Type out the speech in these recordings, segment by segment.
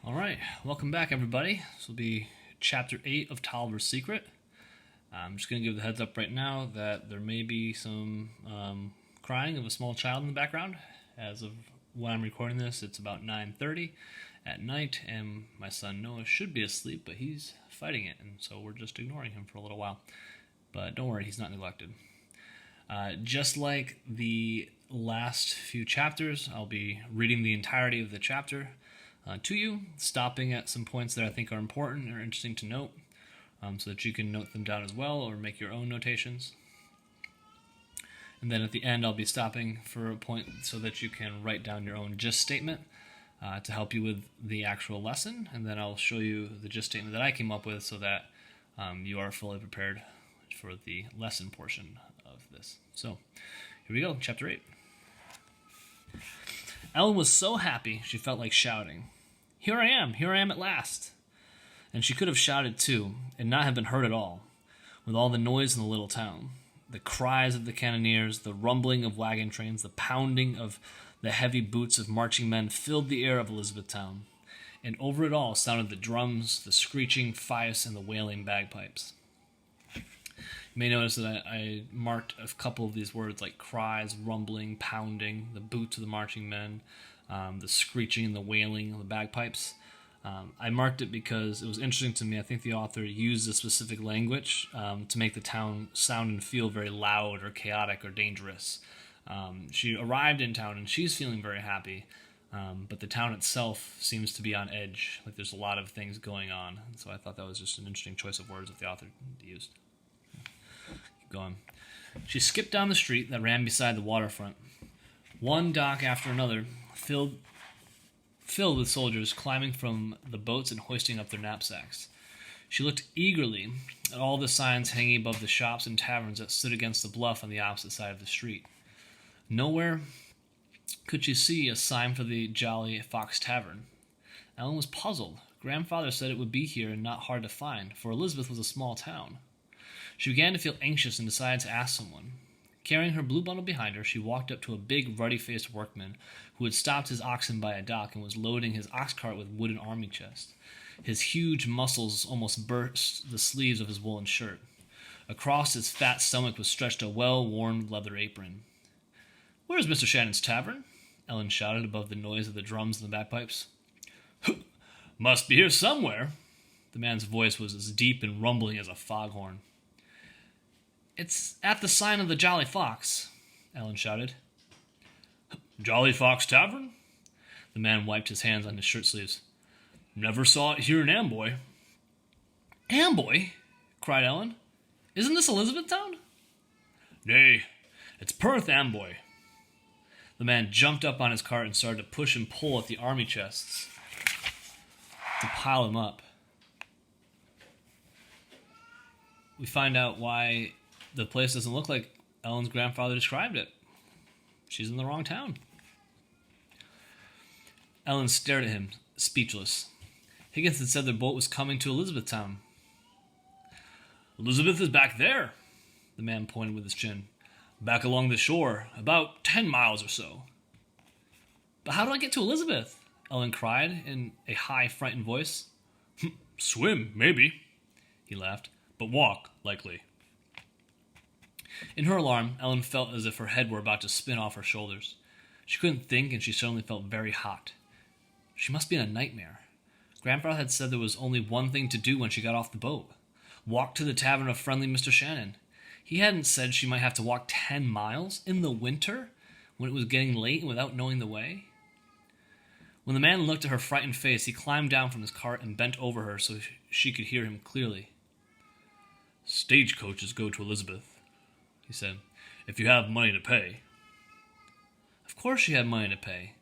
All right, welcome back, everybody. This will be Chapter 8 of Tolliver's Secret. I'm just going to give the heads up right now that there may be some crying of a small child in the background. As of when I'm recording this, it's about 9:30 at night, and my son Noah should be asleep, but he's fighting it, and so we're just ignoring him for a little while. But don't worry, he's not neglected. Just like the last few chapters, I'll be reading the entirety of the chapter to you, stopping at some points that I think are important or interesting to note, so that you can note them down as well or make your own notations. And then at the end, I'll be stopping for a point so that you can write down your own gist statement to help you with the actual lesson. And then I'll show you the gist statement that I came up with so that you are fully prepared for the lesson portion of this. So here we go, Chapter 8. Ellen was so happy she felt like shouting. Here I am at last. And she could have shouted too, and not have been heard at all, with all the noise in the little town. The cries of the cannoneers, the rumbling of wagon trains, the pounding of the heavy boots of marching men filled the air of Elizabethtown, and over it all sounded the drums, the screeching fifes, and the wailing bagpipes. You may notice that I marked a couple of these words like cries, rumbling, pounding, the boots of the marching men, the screeching and the wailing of the bagpipes. I marked it because it was interesting to me. I think the author used a specific language to make the town sound and feel very loud or chaotic or dangerous. She arrived in town and she's feeling very happy, but the town itself seems to be on edge. Like there's a lot of things going on. And so I thought that was just an interesting choice of words that the author used. Keep going. She skipped down the street that ran beside the waterfront. One dock after another, filled with soldiers climbing from the boats and hoisting up their knapsacks. She looked eagerly at all the signs hanging above the shops and taverns that stood against the bluff on the opposite side of the street. Nowhere could she see a sign for the Jolly Fox Tavern. Ellen was puzzled. Grandfather said it would be here and not hard to find, for Elizabeth was a small town. She began to feel anxious and decided to ask someone. Carrying her blue bundle behind her, she walked up to a big, ruddy-faced workman who had stopped his oxen by a dock and was loading his ox cart with wooden army chest. His huge muscles almost burst the sleeves of his woolen shirt. Across his fat stomach was stretched a well-worn leather apron. "Where's Mr. Shannon's tavern?" Ellen shouted above the noise of the drums and the bagpipes. "Must be here somewhere." The man's voice was as deep and rumbling as a foghorn. "It's at the sign of the Jolly Fox," Ellen shouted. "Jolly Fox Tavern?" The man wiped his hands on his shirt sleeves. "Never saw it here in Amboy." "Amboy?" cried Ellen. "Isn't this Elizabethtown?" "Nay, it's Perth Amboy." The man jumped up on his cart and started to push and pull at the army chests to pile them up. We find out why the place doesn't look like Ellen's grandfather described it. She's in the wrong town. Ellen stared at him, speechless. Higgins had said their boat was coming to Elizabethtown. "Elizabeth is back there," the man pointed with his chin. "Back along the shore, about 10 miles or so." "But how do I get to Elizabeth?" Ellen cried in a high, frightened voice. "Swim, maybe," he laughed, "but walk, likely." In her alarm, Ellen felt as if her head were about to spin off her shoulders. She couldn't think, and she suddenly felt very hot. She must be in a nightmare. Grandfather had said there was only one thing to do when she got off the boat. Walk to the tavern of friendly Mr. Shannon. He hadn't said she might have to walk 10 miles in the winter when it was getting late and without knowing the way. When the man looked at her frightened face, he climbed down from his cart and bent over her so she could hear him clearly. "Stagecoaches go to Elizabeth," he said, "if you have money to pay." Of course she had money to pay.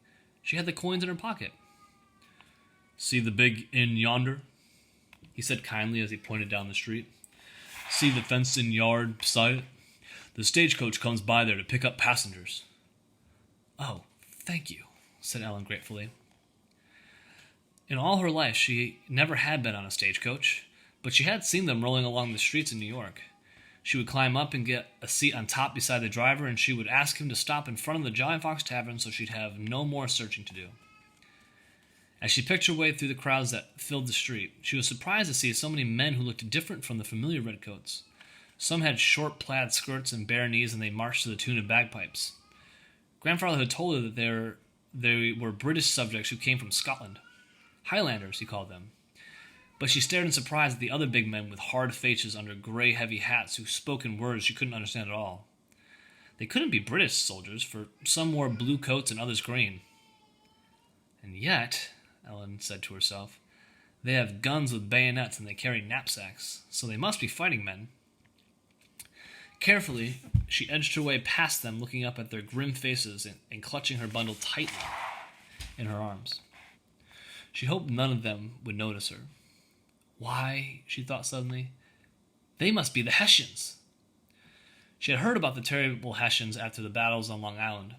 She had the coins in her pocket. "See the big inn yonder?" he said kindly as he pointed down the street. "See the fenced-in yard beside it? The stagecoach comes by there to pick up passengers." "Oh, thank you," said Ellen gratefully. In all her life, she never had been on a stagecoach, but she had seen them rolling along the streets in New York. She would climb up and get a seat on top beside the driver, and she would ask him to stop in front of the Jolly Fox Tavern so she'd have no more searching to do. As she picked her way through the crowds that filled the street, she was surprised to see so many men who looked different from the familiar redcoats. Some had short plaid skirts and bare knees, and they marched to the tune of bagpipes. Grandfather had told her that they were British subjects who came from Scotland. Highlanders, he called them. But she stared in surprise at the other big men with hard faces under gray, heavy hats who spoke in words she couldn't understand at all. They couldn't be British soldiers, for some wore blue coats and others green. And yet, Ellen said to herself, they have guns with bayonets and they carry knapsacks, so they must be fighting men. Carefully, she edged her way past them, looking up at their grim faces and clutching her bundle tightly in her arms. She hoped none of them would notice her. Why, she thought suddenly, they must be the Hessians. She had heard about the terrible Hessians after the battles on Long Island.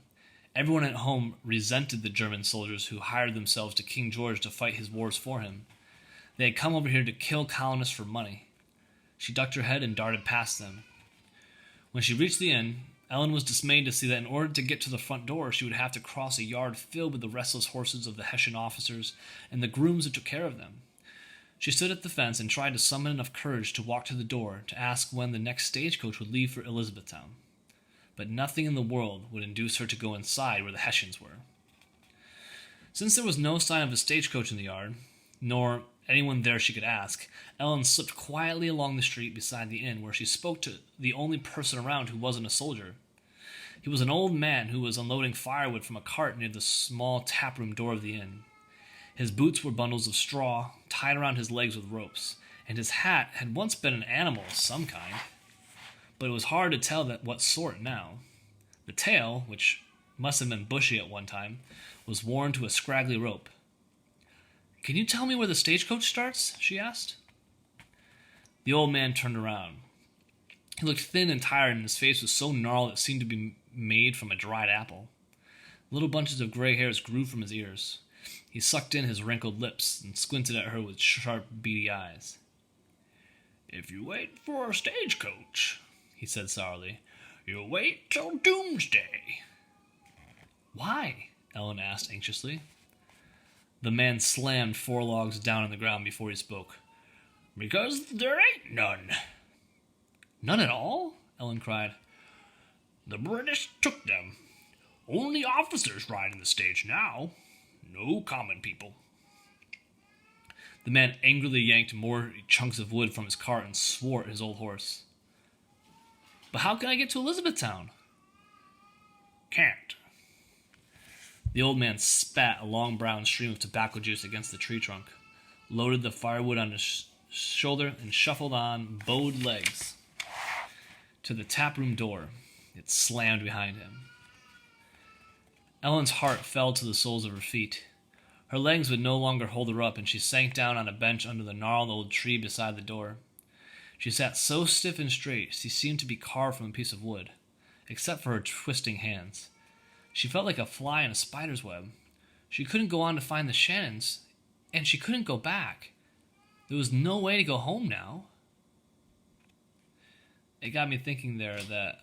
Everyone at home resented the German soldiers who hired themselves to King George to fight his wars for him. They had come over here to kill colonists for money. She ducked her head and darted past them. When she reached the inn, Ellen was dismayed to see that in order to get to the front door, she would have to cross a yard filled with the restless horses of the Hessian officers and the grooms that took care of them. She stood at the fence and tried to summon enough courage to walk to the door to ask when the next stagecoach would leave for Elizabethtown. But nothing in the world would induce her to go inside where the Hessians were. Since there was no sign of a stagecoach in the yard, nor anyone there she could ask, Ellen slipped quietly along the street beside the inn, where she spoke to the only person around who wasn't a soldier. He was an old man who was unloading firewood from a cart near the small taproom door of the inn. His boots were bundles of straw, tied around his legs with ropes, and his hat had once been an animal of some kind, but it was hard to tell what sort now. The tail, which must have been bushy at one time, was worn to a scraggly rope. "Can you tell me where the stagecoach starts?" she asked. The old man turned around. He looked thin and tired, and his face was so gnarled it seemed to be made from a dried apple. Little bunches of gray hairs grew from his ears. He sucked in his wrinkled lips and squinted at her with sharp, beady eyes. "If you wait for a stagecoach," he said sourly, "you'll wait till doomsday." "Why?" Ellen asked anxiously. The man slammed 4 logs down on the ground before he spoke. "Because there ain't none." "None at all?" Ellen cried. "The British took them. Only officers ride in the stage now. No common people." The man angrily yanked more chunks of wood from his cart and swore at his old horse. "But how can I get to Elizabethtown?" "Can't." The old man spat a long brown stream of tobacco juice against the tree trunk, loaded the firewood on his shoulder, and shuffled on bowed legs to the taproom door. It slammed behind him. Ellen's heart fell to the soles of her feet. Her legs would no longer hold her up, and she sank down on a bench under the gnarled old tree beside the door. She sat so stiff and straight she seemed to be carved from a piece of wood, except for her twisting hands. She felt like a fly in a spider's web. She couldn't go on to find the Shannons, and she couldn't go back. There was no way to go home now. It got me thinking there that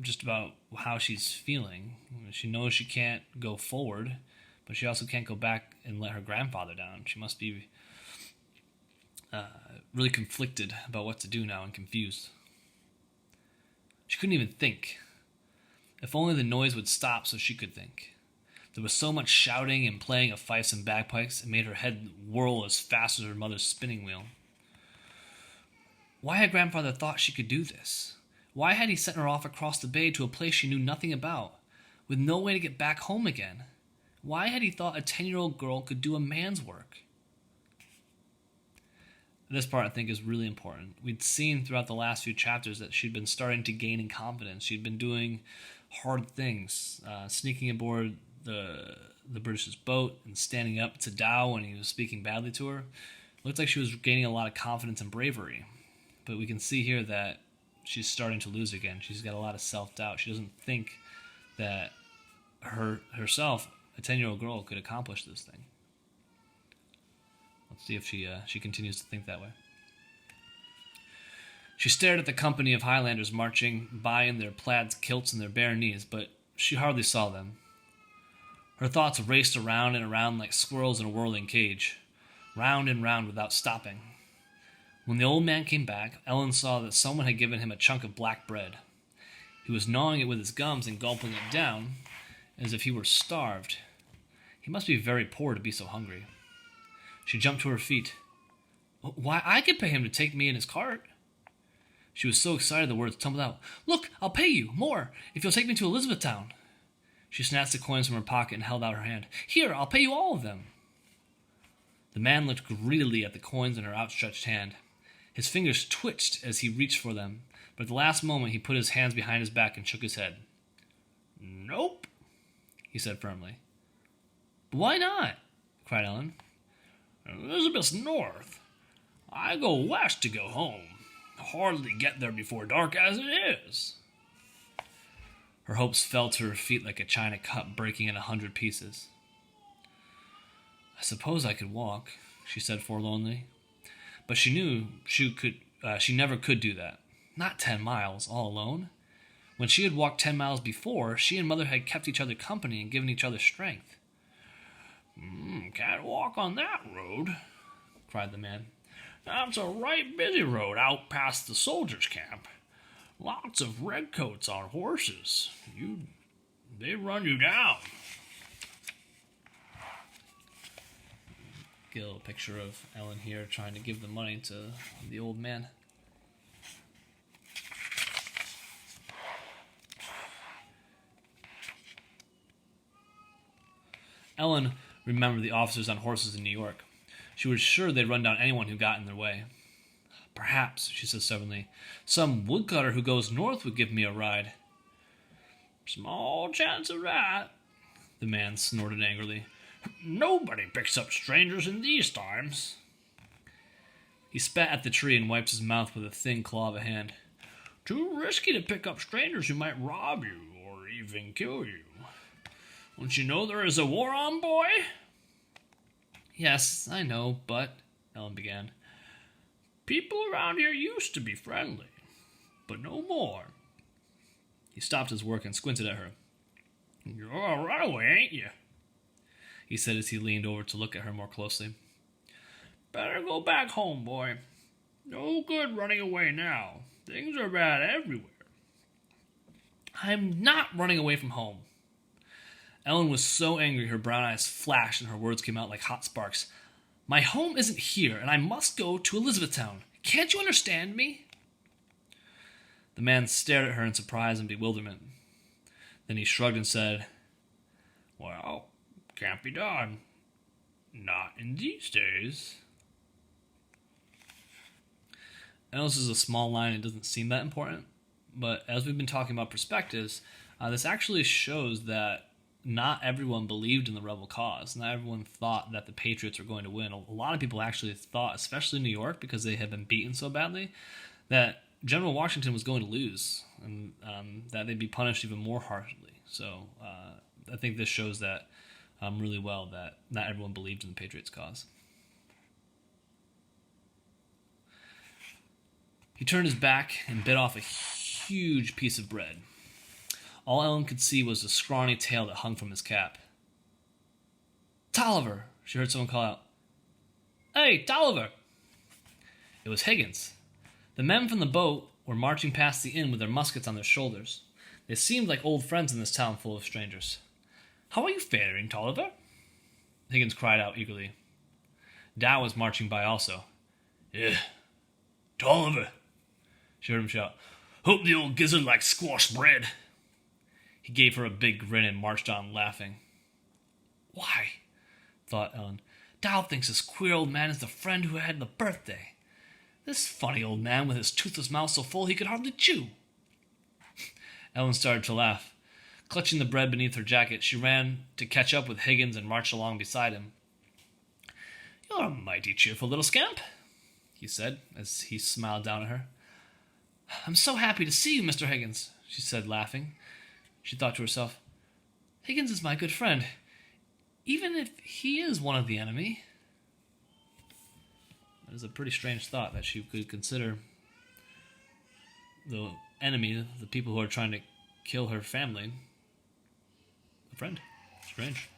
just about how she's feeling. She knows she can't go forward, but she also can't go back and let her grandfather down. She must be really conflicted about what to do now and confused. She couldn't even think. If only the noise would stop so she could think. There was so much shouting and playing of fifes and bagpipes, it made her head whirl as fast as her mother's spinning wheel. Why had grandfather thought she could do this? Why had he sent her off across the bay to a place she knew nothing about, with no way to get back home again? Why had he thought a 10-year-old girl could do a man's work? This part, I think, is really important. We'd seen throughout the last few chapters that she'd been starting to gain in confidence. She'd been doing hard things, sneaking aboard the British's boat and standing up to Dow when he was speaking badly to her. It looked like she was gaining a lot of confidence and bravery. But we can see here that she's starting to lose again. She's got a lot of self-doubt. She doesn't think that herself, a 10-year-old girl, could accomplish this thing. Let's see if she continues to think that way. She stared at the company of Highlanders marching by in their plaid kilts and their bare knees, but she hardly saw them. Her thoughts raced around and around like squirrels in a whirling cage, round and round without stopping. When the old man came back, Ellen saw that someone had given him a chunk of black bread. He was gnawing it with his gums and gulping it down, as if he were starved. He must be very poor to be so hungry. She jumped to her feet. Why, I could pay him to take me in his cart. She was so excited the words tumbled out. Look, I'll pay you more if you'll take me to Elizabethtown. She snatched the coins from her pocket and held out her hand. Here, I'll pay you all of them. The man looked greedily at the coins in her outstretched hand. His fingers twitched as he reached for them, but at the last moment he put his hands behind his back and shook his head. Nope, he said firmly. Why not? Cried Ellen. Elizabeth's north. I go west to go home. Hardly get there before dark as it is. Her hopes fell to her feet like a china cup breaking in 100 pieces. I suppose I could walk, she said forlornly. But she knew she never could do that. Not 10 miles, all alone. When she had walked 10 miles before, she and Mother had kept each other company and given each other strength. Can't walk on that road, cried the man. That's a right busy road out past the soldiers' camp. Lots of redcoats on horses. They run you down. Get a little picture of Ellen here trying to give the money to the old man. Ellen remembered the officers on horses in New York. She was sure they'd run down anyone who got in their way. Perhaps, she said stubbornly, some woodcutter who goes north would give me a ride. Small chance of that, the man snorted angrily. Nobody picks up strangers in these times. He spat at the tree and wiped his mouth with a thin claw of a hand. Too risky to pick up strangers who might rob you or even kill you. Don't you know there is a war on, boy? Yes, I know, but, Ellen began. People around here used to be friendly, but no more. He stopped his work and squinted at her. You're a runaway, ain't you? He said as he leaned over to look at her more closely. Better go back home, boy. No good running away now. Things are bad everywhere. I'm not running away from home. Ellen was so angry her brown eyes flashed and her words came out like hot sparks. My home isn't here, and I must go to Elizabethtown. Can't you understand me? The man stared at her in surprise and bewilderment. Then he shrugged and said, Well, can't be done. Not in these days. I know this is a small line, it doesn't seem that important, but as we've been talking about perspectives, this actually shows that not everyone believed in the rebel cause. Not everyone thought that the Patriots were going to win. A lot of people actually thought, especially in New York, because they had been beaten so badly, that General Washington was going to lose and that they'd be punished even more harshly. So I think this shows that really well that not everyone believed in the Patriots' cause. He turned his back and bit off a huge piece of bread. All Ellen could see was the scrawny tail that hung from his cap. Tolliver! She heard someone call out. Hey, Tolliver! It was Higgins. The men from the boat were marching past the inn with their muskets on their shoulders. They seemed like old friends in this town full of strangers. How are you faring, Tolliver? Higgins cried out eagerly. Dow was marching by also. Yeah, Tolliver! She heard him shout. Hope the old gizzard likes squash bread. He gave her a big grin and marched on, laughing. Why, thought Ellen, Dow thinks this queer old man is the friend who had the birthday. This funny old man with his toothless mouth so full he could hardly chew. Ellen started to laugh. Clutching the bread beneath her jacket, she ran to catch up with Higgins and marched along beside him. You're a mighty cheerful little scamp, he said, as he smiled down at her. I'm so happy to see you, Mr. Higgins, she said, laughing. She thought to herself, Higgins is my good friend, even if he is one of the enemy. That is a pretty strange thought that she could consider the enemy, the people who are trying to kill her family, a friend. Strange.